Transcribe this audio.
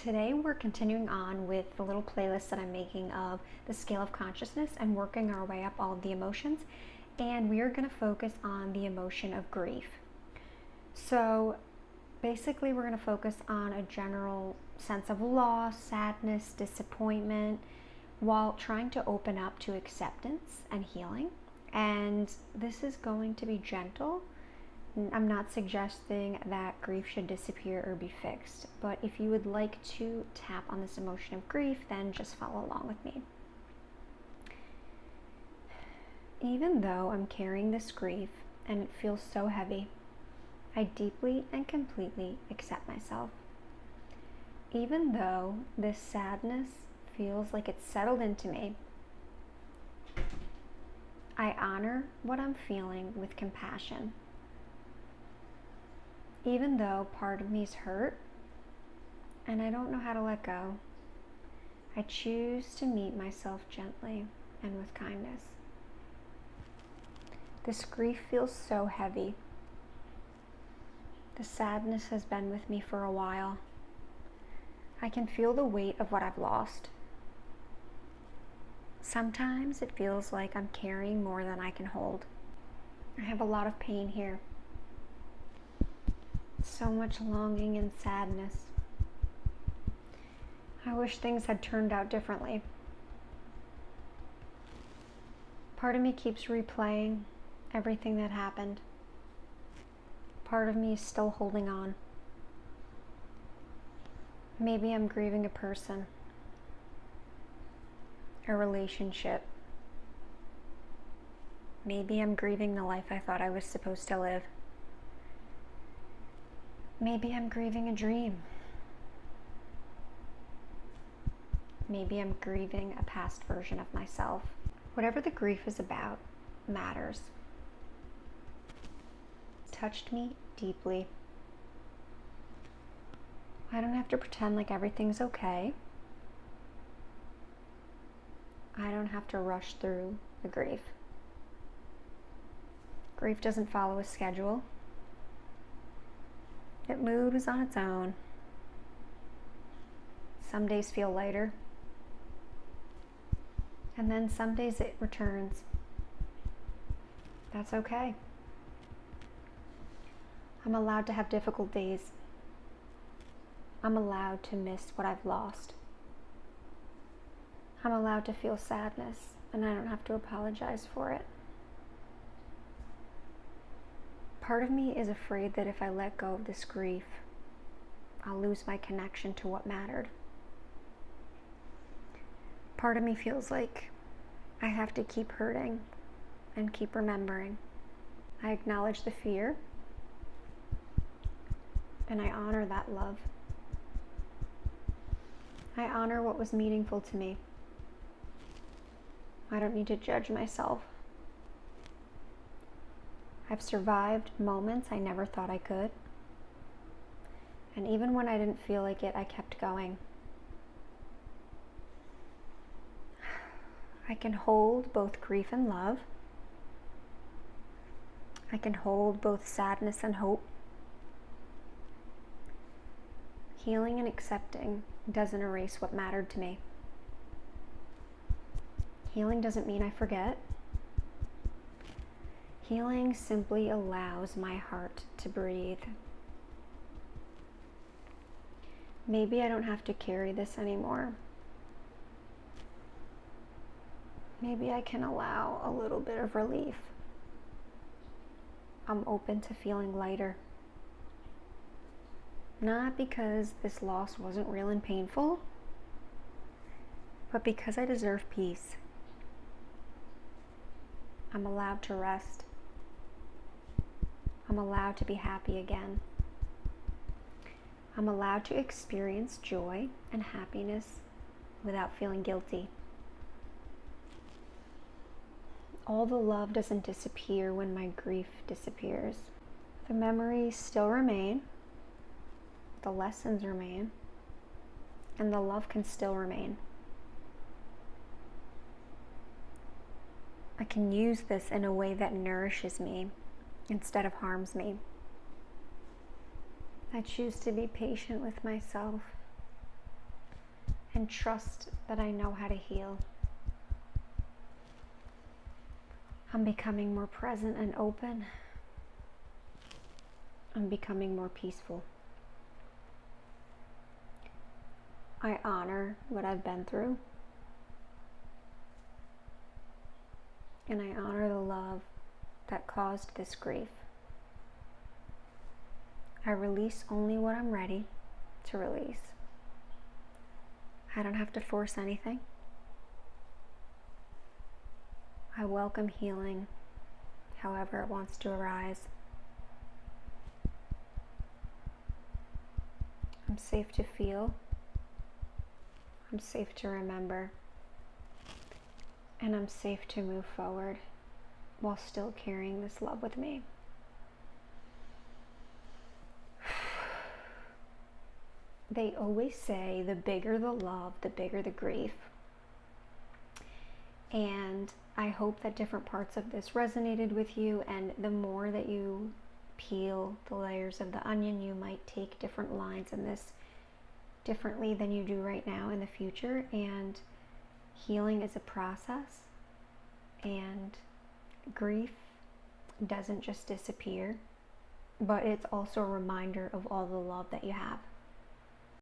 Today we're continuing on with the little playlist that I'm making of the scale of consciousness and working our way up all of the emotions, and we are going to focus on the emotion of grief. So basically we're going to focus on a general sense of loss, sadness, disappointment, while trying to open up to acceptance and healing. And this is going to be gentle. I'm not suggesting that grief should disappear or be fixed, but if you would like to tap on this emotion of grief, then just follow along with me. Even though I'm carrying this grief and it feels so heavy, I deeply and completely accept myself. Even though this sadness feels like it's settled into me, I honor what I'm feeling with compassion. Even though part of me is hurt and I don't know how to let go, I choose to meet myself gently and with kindness. This grief feels so heavy. The sadness has been with me for a while. I can feel the weight of what I've lost. Sometimes it feels like I'm carrying more than I can hold. I have a lot of pain here. So much longing and sadness. I wish things had turned out differently. Part of me keeps replaying everything that happened. Part of me is still holding on. Maybe I'm grieving a person, a relationship. Maybe I'm grieving the life I thought I was supposed to live. Maybe I'm grieving a dream. Maybe I'm grieving a past version of myself. Whatever the grief is about matters. It touched me deeply. I don't have to pretend like everything's okay. I don't have to rush through the grief. Grief doesn't follow a schedule. It moves on its own. Some days feel lighter, and then some days it returns. That's okay. I'm allowed to have difficult days. I'm allowed to miss what I've lost. I'm allowed to feel sadness, and I don't have to apologize for it. Part of me is afraid that if I let go of this grief, I'll lose my connection to what mattered. Part of me feels like I have to keep hurting and keep remembering. I acknowledge the fear, and I honor that love. I honor what was meaningful to me. I don't need to judge myself. I've survived moments I never thought I could. And even when I didn't feel like it, I kept going. I can hold both grief and love. I can hold both sadness and hope. Healing and accepting doesn't erase what mattered to me. Healing doesn't mean I forget. Healing simply allows my heart to breathe. Maybe I don't have to carry this anymore. Maybe I can allow a little bit of relief. I'm open to feeling lighter. Not because this loss wasn't real and painful, but because I deserve peace. I'm allowed to rest. I'm allowed to be happy again. I'm allowed to experience joy and happiness without feeling guilty. All the love doesn't disappear when my grief disappears. The memories still remain, the lessons remain, and the love can still remain. I can use this in a way that nourishes me instead of harms me. I choose to be patient with myself and trust that I know how to heal. I'm becoming more present and open. I'm becoming more peaceful. I honor what I've been through. And I honor the love that caused this grief. I release only what I'm ready to release. I don't have to force anything. I welcome healing however it wants to arise. I'm safe to feel. I'm safe to remember. And I'm safe to move forward while still carrying this love with me. They always say the bigger the love, the bigger the grief. And I hope that different parts of this resonated with you, and the more that you peel the layers of the onion, you might take different lines in this differently than you do right now in the future. And healing is a process, and grief doesn't just disappear, but it's also a reminder of all the love that you have.